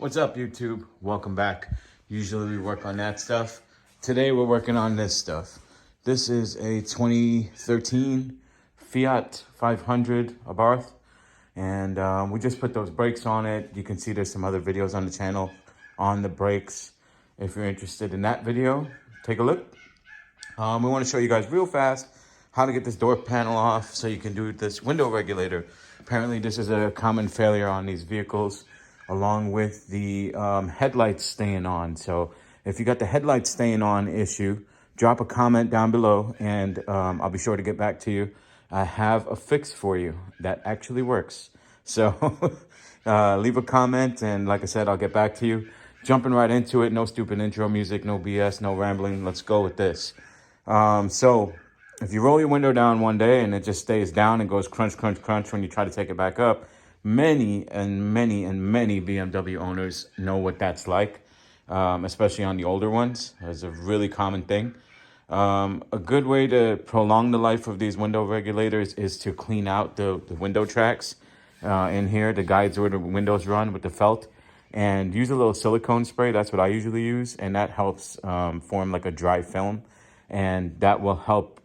What's up, YouTube? Welcome back. Usually we work on that stuff. Today we're working on this stuff. This is a 2013 Fiat 500 Abarth, and we just put those brakes on it. You can see there's some other videos on the channel on the brakes. If you're interested in that video, take a look. We want to show you guys real fast how to get this door panel off so you can do this window regulator. Apparently this is a common failure on these vehicles, along with the headlights staying on. So if you got the headlights staying on issue, drop a comment down below and I'll be sure to get back to you. I have a fix for you that actually works. So leave a comment, and like I said, I'll get back to you. Jumping right into it, no stupid intro music, no BS, no rambling. Let's go with this. So if you roll your window down one day and it just stays down and goes crunch, crunch, crunch when you try to take it back up, many BMW owners know what that's like, especially on the older ones. It's a really common thing. A good way to prolong the life of these window regulators is to clean out the window tracks in here, the guides where the windows run with the felt, and use a little silicone spray. That's what I usually use, and that helps form like a dry film, and that will help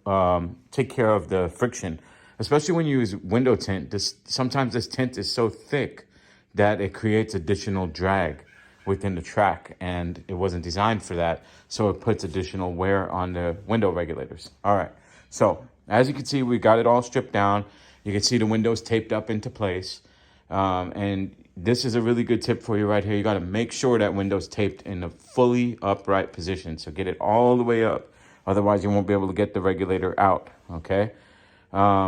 take care of the friction. Especially when you use window tint, sometimes this tint is so thick that it creates additional drag within the track, and it wasn't designed for that. So it puts additional wear on the window regulators. All right, so as you can see, we got it all stripped down. You can see the windows taped up into place. And this is a really good tip for you right here. You got to make sure that window's taped in a fully upright position. So get it all the way up. Otherwise, you won't be able to get the regulator out, okay?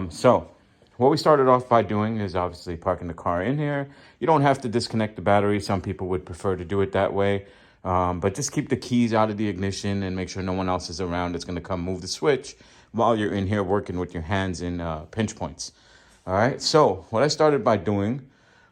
So what we started off by doing is obviously parking the car in here. You don't have to disconnect the battery. Some people would prefer to do it that way. But just keep the keys out of the ignition and make sure no one else is around that's going to come move the switch while you're in here working with your hands in pinch points. All right. So what I started by doing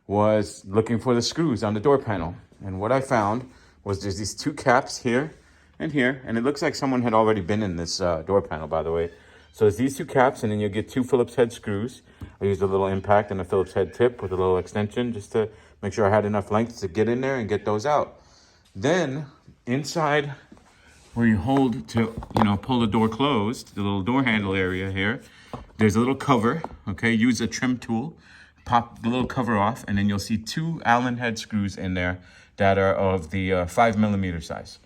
was looking for the screws on the door panel. And what I found was there's these two caps here and here. And it looks like someone had already been in this door panel, by the way. So there's these two caps, and then you'll get two Phillips head screws. I used a little impact and a Phillips head tip with a little extension just to make sure I had enough length to get in there and get those out. Then inside where you hold to, pull the door closed, the little door handle area here, there's a little cover, okay? Use a trim tool, pop the little cover off, and then you'll see two Allen head screws in there that are of the 5mm size.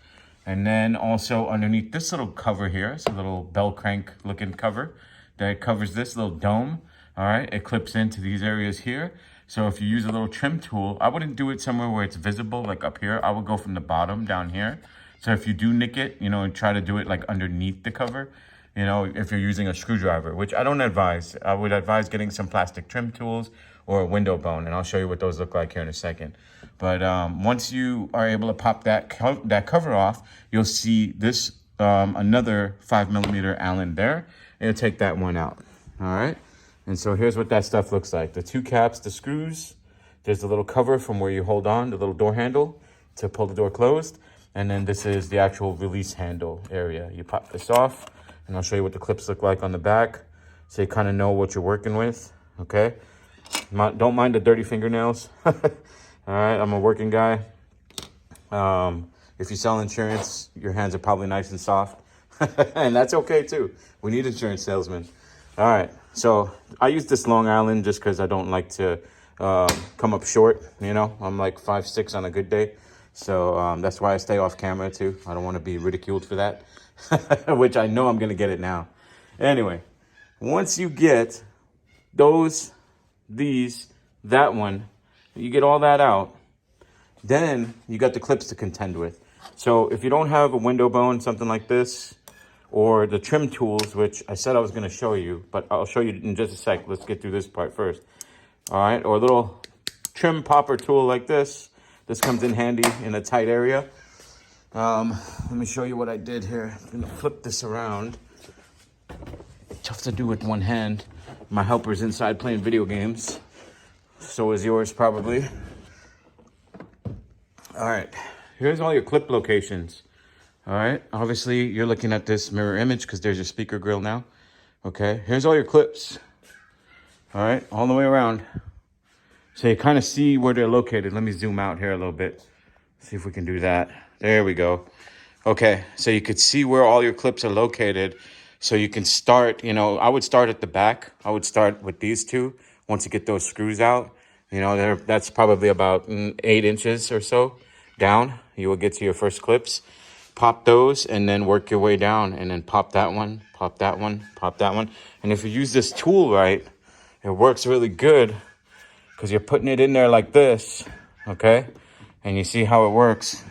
And then also underneath this little cover here, it's a little bell crank looking cover that covers this little dome. All right, it clips into these areas here. So if you use a little trim tool, I wouldn't do it somewhere where it's visible, like up here. I would go from the bottom down here. So if you do nick it, try to do it like underneath the cover, if you're using a screwdriver, which I don't advise. I would advise getting some plastic trim tools or a window bone, and I'll show you what those look like here in a second. But once you are able to pop that cover off, you'll see this another 5mm Allen there. And you'll take that one out. All right. And so here's what that stuff looks like. The two caps, the screws. There's a little cover from where you hold on, the little door handle to pull the door closed. And then this is the actual release handle area. You pop this off, and I'll show you what the clips look like on the back, so you kind of know what you're working with. Okay. Don't mind the dirty fingernails. All right, I'm a working guy. If you sell insurance, your hands are probably nice and soft. And that's okay too. We need insurance salesmen. All right, so I use this Long Island just because I don't like to come up short. I'm like 5'6" on a good day. So that's why I stay off camera too. I don't want to be ridiculed for that, which I know I'm going to get it now. Anyway, once you get that one, you get all that out, then you got the clips to contend with. So if you don't have a window bone, something like this, or the trim tools, which I said I was going to show you, but I'll show you in just a sec. Let's get through this part first. All right, or a little trim popper tool like this. This comes in handy in a tight area. Let me show you what I did here. I'm going to flip this around. Tough to do with one hand. My helper's inside playing video games. So is yours probably. All right, here's all your clip locations. All right, obviously you're looking at this mirror image because there's your speaker grill now. Okay, here's all your clips. All right, all the way around. So you kind of see where they're located. Let me zoom out here a little bit. See if we can do that. There we go. Okay, so you could see where all your clips are located. So you can start, I would start at the back. I would start with these two. Once you get those screws out, that's probably about 8 inches or so down. You will get to your first clips. Pop those and then work your way down, and then pop that one, pop that one, pop that one. And if you use this tool right, it works really good because you're putting it in there like this, okay? And you see how it works.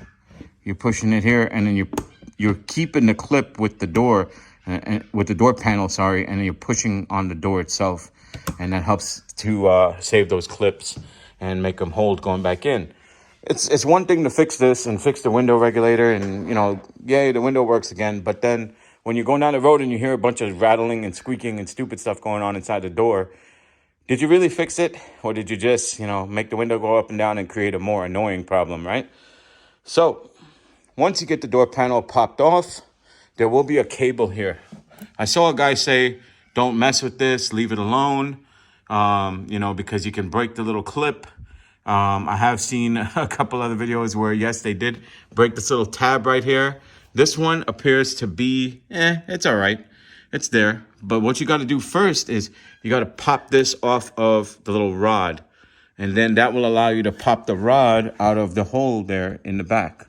You're pushing it here, and then you're keeping the clip with the door, with the door panel, sorry, and then you're pushing on the door itself, and that helps to save those clips and make them hold going back in. It's one thing to fix this and fix the window regulator, and yay, the window works again. But then when you're going down the road and you hear a bunch of rattling and squeaking and stupid stuff going on inside the door, did you really fix it, or did you just make the window go up and down and create a more annoying problem, right? So once you get the door panel popped off, there will be a cable here. I saw a guy say, don't mess with this, leave it alone, because you can break the little clip. I have seen a couple other videos where, yes, they did break this little tab right here. This one appears to be, it's all right. It's there. But what you got to do first is you got to pop this off of the little rod. And then that will allow you to pop the rod out of the hole there in the back.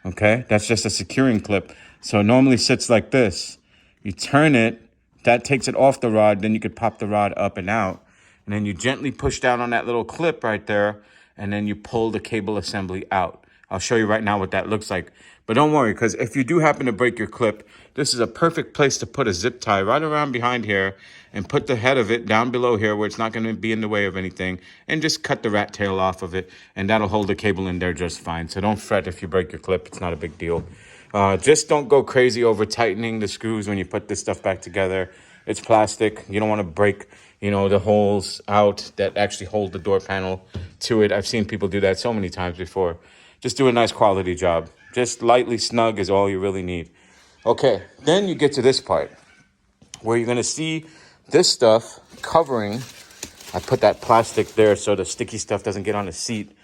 Okay, that's just a securing clip. So it normally sits like this. You turn it, that takes it off the rod, then you could pop the rod up and out. And then you gently push down on that little clip right there, and then you pull the cable assembly out. I'll show you right now what that looks like. But don't worry, because if you do happen to break your clip, this is a perfect place to put a zip tie right around behind here and put the head of it down below here where it's not going to be in the way of anything, and just cut the rat tail off of it, and that'll hold the cable in there just fine. So don't fret if you break your clip. It's not a big deal. Just don't go crazy over tightening the screws when you put this stuff back together. It's plastic. You don't want to break, the holes out that actually hold the door panel to it. I've seen people do that so many times before. Just do a nice quality job. Just lightly snug is all you really need. Okay, then you get to this part where you're going to see this stuff covering. I put that plastic there so the sticky stuff doesn't get on the seat.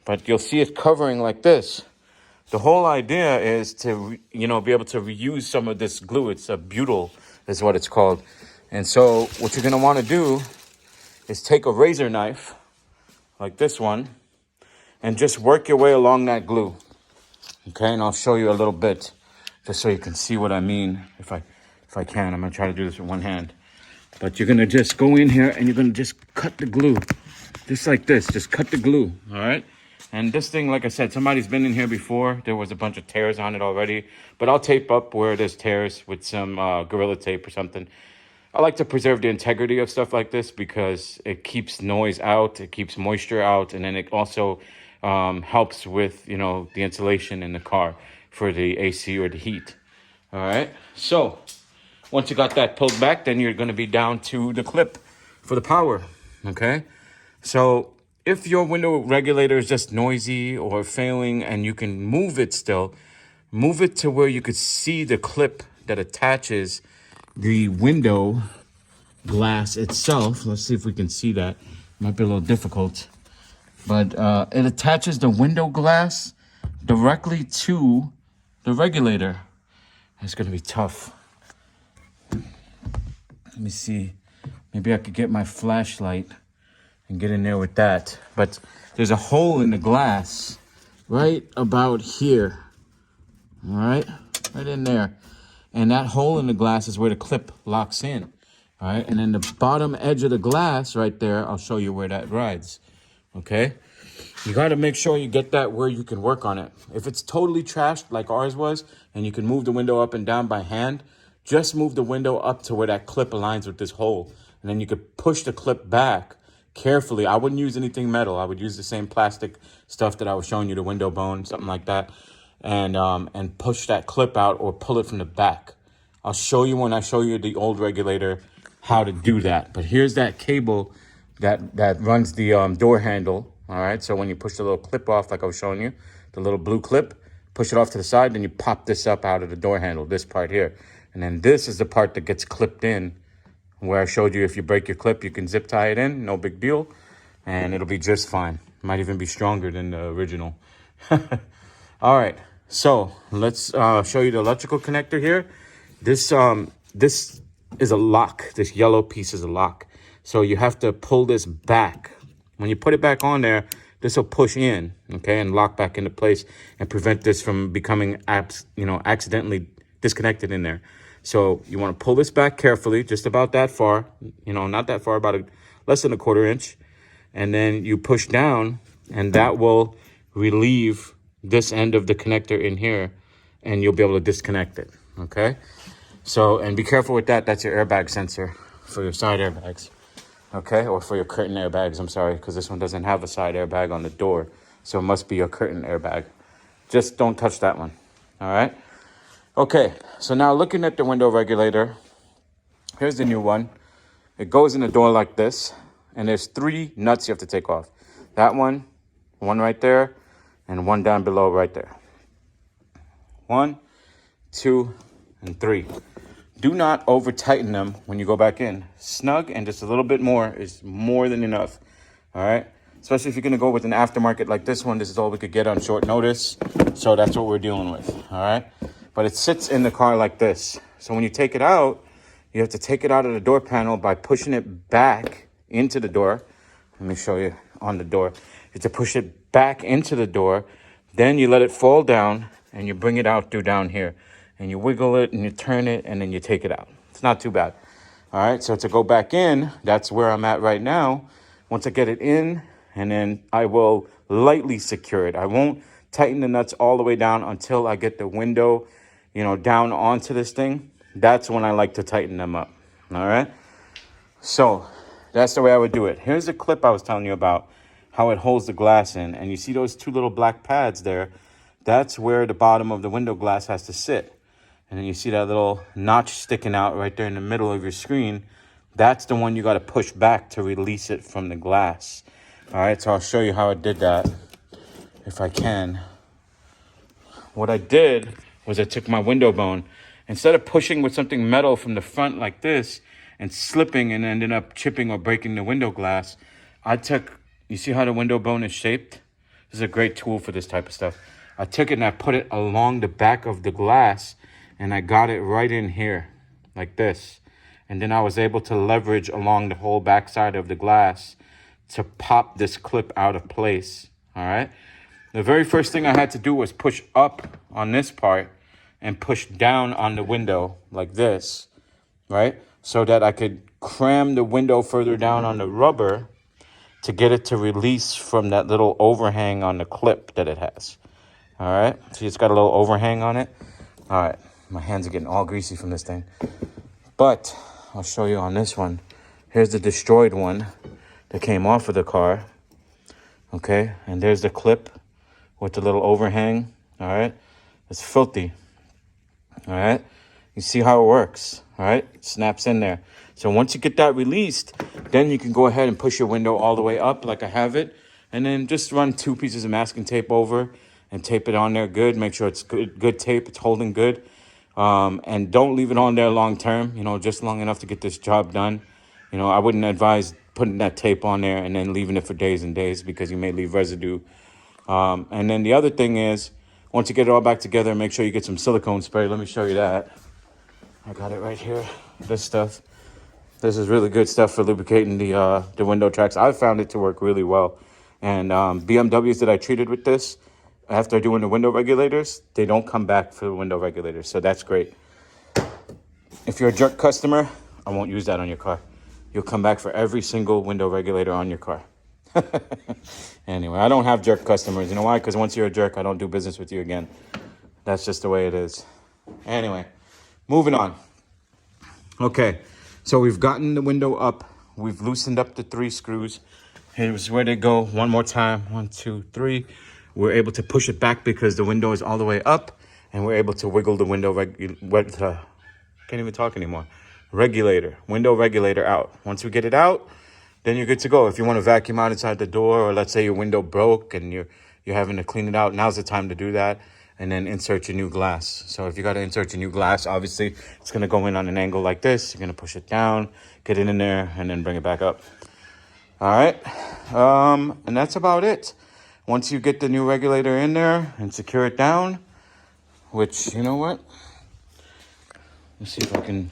But you'll see it covering like this. The whole idea is to, be able to reuse some of this glue. It's a butyl is what it's called. And so what you're going to want to do is take a razor knife like this one and just work your way along that glue. Okay, and I'll show you a little bit just so you can see what I mean. If I can, I'm going to try to do this with one hand. But you're going to just go in here and you're going to just cut the glue. Just like this. Just cut the glue. All right? And this thing, like I said, somebody's been in here before. There was a bunch of tears on it already. But I'll tape up where there's tears with some Gorilla Tape or something. I like to preserve the integrity of stuff like this because it keeps noise out. It keeps moisture out. And then it also helps with, the insulation in the car for the AC or the heat. All right? So once you got that pulled back, then you're going to be down to the clip for the power. Okay? So if your window regulator is just noisy or failing and you can move it still, move it to where you could see the clip that attaches the window glass itself. Let's see if we can see that. Might be a little difficult. But it attaches the window glass directly to the regulator. It's going to be tough. Let me see. Maybe I could get my flashlight and get in there with that. But there's a hole in the glass right about here. All right? Right in there. And that hole in the glass is where the clip locks in. All right? And then the bottom edge of the glass right there, I'll show you where that rides. Okay? You got to make sure you get that where you can work on it. If it's totally trashed like ours was, and you can move the window up and down by hand, just move the window up to where that clip aligns with this hole. And then you could push the clip back carefully. I wouldn't use anything metal. I would use the same plastic stuff that I was showing you, the window bone, something like that. And push that clip out or pull it from the back. I'll show you when I show you the old regulator how to do that. But here's that cable that runs the door handle. All right, so when you push the little clip off, like I was showing you, the little blue clip, push it off to the side, then you pop this up out of the door handle, this part here. And then this is the part that gets clipped in, where I showed you if you break your clip, you can zip tie it in, no big deal, and it'll be just fine. Might even be stronger than the original. All right, so let's show you the electrical connector here. This is a lock. This yellow piece is a lock. So you have to pull this back. When you put it back on there, this will push in, okay, and lock back into place and prevent this from becoming, accidentally disconnected in there. So you want to pull this back carefully, just about that far, not that far, about less than a 1/4 inch. And then you push down, and that will relieve this end of the connector in here, and you'll be able to disconnect it, okay? So, and be careful with that. That's your airbag sensor for your side airbags, okay? Or for your curtain airbags, I'm sorry, because this one doesn't have a side airbag on the door. So it must be your curtain airbag. Just don't touch that one, all right? Okay, so now looking at the window regulator, here's the new one. It goes in the door like this, and there's 3 nuts you have to take off. That one right there, and one down below right there. 1, 2, and 3. Do not over tighten them when you go back in. Snug and just a little bit more is more than enough. All right. Especially if you're going to go with an aftermarket like this one. This is all we could get on short notice. So that's what we're dealing with. All right. But it sits in the car like this. So when you take it out, you have to take it out of the door panel by pushing it back into the door. Let me show you on the door. You have to push it back into the door. Then you let it fall down and you bring it out through down here. And you wiggle it and you turn it and then you take it out. It's not too bad. All right, so to go back in, that's where I'm at right now. Once I get it in, and then I will lightly secure it. I won't tighten the nuts all the way down until I get the window, down onto this thing. That's when I like to tighten them up. All right, so that's the way I would do it. Here's the clip I was telling you about, how it holds the glass in. And you see those 2 little black pads there? That's where the bottom of the window glass has to sit. And then you see that little notch sticking out right there in the middle of your screen. That's the one you got to push back to release it from the glass. All right, so I'll show you how I did that, if I can. What I did was I took my window bone. Instead of pushing with something metal from the front like this and slipping and ending up chipping or breaking the window glass, you see how the window bone is shaped? This is a great tool for this type of stuff. I took it and I put it along the back of the glass, and I got it right in here, like this. And then I was able to leverage along the whole back side of the glass to pop this clip out of place, all right? The very first thing I had to do was push up on this part and push down on the window like this, right? So that I could cram the window further down on the rubber to get it to release from that little overhang on the clip that it has. All right, see, it's got a little overhang on it. All right, my hands are getting all greasy from this thing. But I'll show you on this one. Here's the destroyed one that came off of the car. Okay, and there's the clip with the little overhang. All right, it's filthy. All right, you see how it works. All right, it snaps in there. So once you get that released, then you can go ahead and push your window all the way up like I have it. And then just run 2 pieces of masking tape over and tape it on there good. Make sure it's good tape, it's holding good. And don't leave it on there long term, just long enough to get this job done. I wouldn't advise putting that tape on there and then leaving it for days and days, because you may leave residue. And then the other thing is, once you get it all back together, make sure you get some silicone spray. Let me show you that. I got it right here, this stuff. This is really good stuff for lubricating the window tracks. I found it to work really well. And BMWs that I treated with this, after doing the window regulators, they don't come back for the window regulators. So that's great. If you're a jerk customer, I won't use that on your car. You'll come back for every single window regulator on your car. Anyway, I don't have jerk customers. You know why? Because once you're a jerk, I don't do business with you again. That's just the way it is. Anyway, moving on. Okay, so we've gotten the window up. We've loosened up the 3 screws. Here's where they go. One more time. 1, 2, 3. We're able to push it back because the window is all the way up, and we're able to wiggle the window can't even talk anymore. Window regulator out. Once we get it out, then you're good to go. If you want to vacuum out inside the door, or let's say your window broke and you're having to clean it out, now's the time to do that, and then insert your new glass. So if you got to insert your new glass, obviously it's going to go in on an angle like this. You're going to push it down, get it in there, and then bring it back up. All right, and that's about it. Once you get the new regulator in there and secure it down, which, you know what? Let's see if I can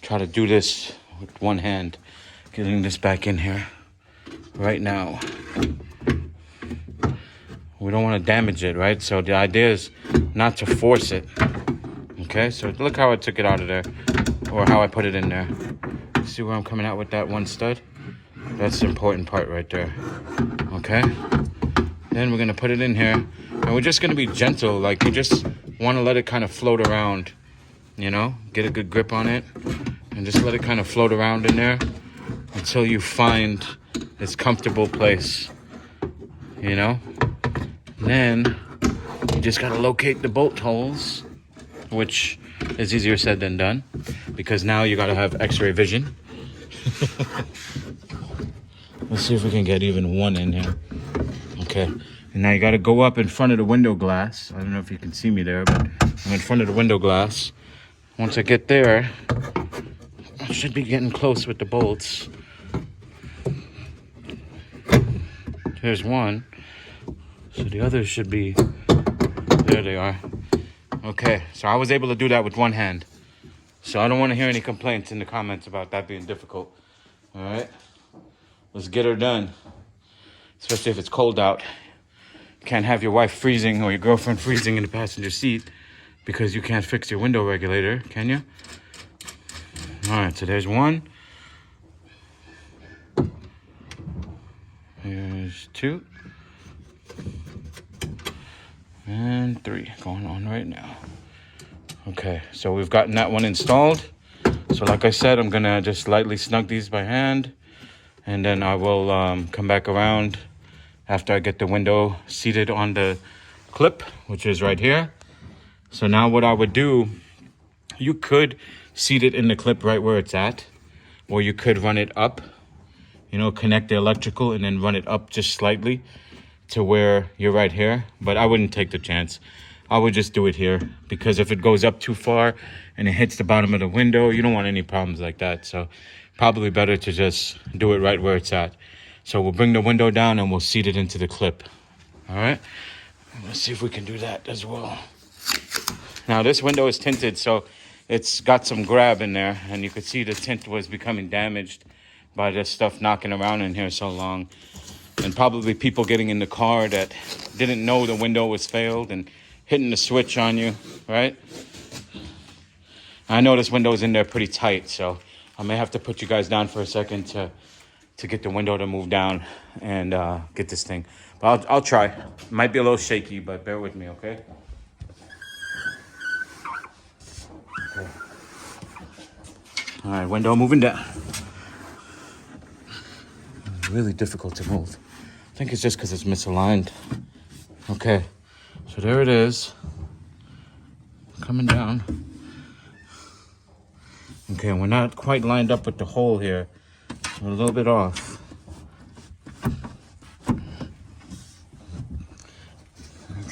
try to do this with one hand. Getting this back in here right now. We don't want to damage it, right? So the idea is not to force it. Okay, so look how I took it out of there, or how I put it in there. See where I'm coming out with that one stud? That's the important part right there. Okay, then we're gonna put it in here, and we're just gonna be gentle. Like, you just want to let it kind of float around, you know, get a good grip on it, and just let it kind of float around in there until you find its comfortable place, you know. And then you just gotta locate the bolt holes, which is easier said than done, because now you gotta have x-ray vision. Let's see if we can get even one in here. Okay, and now you gotta go up in front of the window glass. I don't know if you can see me there, but I'm in front of the window glass. Once I get there, I should be getting close with the bolts. Here's one. So the others should be, there they are. Okay, so I was able to do that with one hand. So I don't want to hear any complaints in the comments about that being difficult. All right, let's get her done. Especially if it's cold out. You can't have your wife freezing or your girlfriend freezing in the passenger seat because you can't fix your window regulator, can you? All right, so there's one. Here's two. And three going on right now. Okay, so we've gotten that one installed. So like I said, I'm gonna just lightly snug these by hand, and then I will come back around after I get the window seated on the clip, which is right here. So now what I would do, you could seat it in the clip right where it's at, or you could run it up, you know, connect the electrical and then run it up just slightly to where you're right here. But I wouldn't take the chance. I would just do it here, because if it goes up too far and it hits the bottom of the window, you don't want any problems like that. So probably better to just do it right where it's at. So we'll bring the window down and we'll seat it into the clip. All right, let's see if we can do that as well. Now this window is tinted, so it's got some grab in there, and you could see the tint was becoming damaged by this stuff knocking around in here so long. And probably people getting in the car that didn't know the window was failed and hitting the switch on you, right? I know this window is in there pretty tight, so I may have to put you guys down for a second to get the window to move down and get this thing. But I'll try. It might be a little shaky, but bear with me, okay? Okay. All right, window moving down. Really difficult to move. I think it's just because it's misaligned. Okay, so there it is. Coming down. Okay, we're not quite lined up with the hole here. We're a little bit off.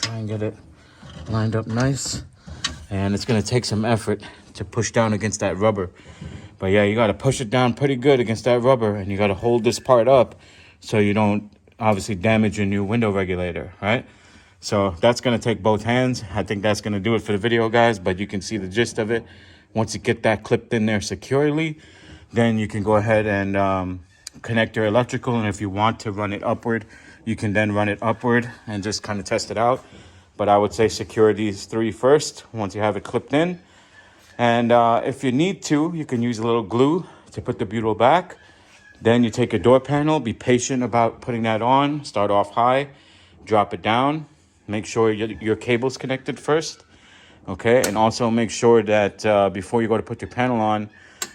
Try and get it lined up nice. And it's gonna take some effort to push down against that rubber. But yeah, you gotta push it down pretty good against that rubber, and you gotta hold this part up so you don't obviously damage your new window regulator, right? So that's gonna take both hands. I think that's gonna do it for the video, guys, but you can see the gist of it. Once you get that clipped in there securely, then you can go ahead and connect your electrical, and if you want to run it upward, you can then run it upward and just kind of test it out. But I would say secure these three first once you have it clipped in. And if you need to, you can use a little glue to put the butyl back. Then you take a door panel, be patient about putting that on. Start off high, drop it down. Make sure your cable's connected first, okay? And also make sure that before you go to put your panel on,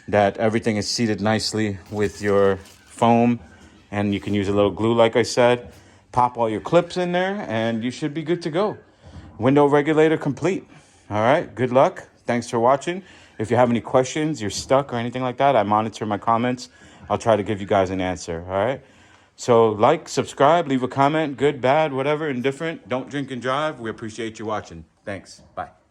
that everything is seated nicely with your foam. And you can use a little glue, like I said. Pop all your clips in there, and you should be good to go. Window regulator complete. All right, good luck. Thanks for watching. If you have any questions, you're stuck or anything like that, I monitor my comments. I'll try to give you guys an answer, all right? So like, subscribe, leave a comment, good, bad, whatever, indifferent. Don't drink and drive. We appreciate you watching. Thanks. Bye.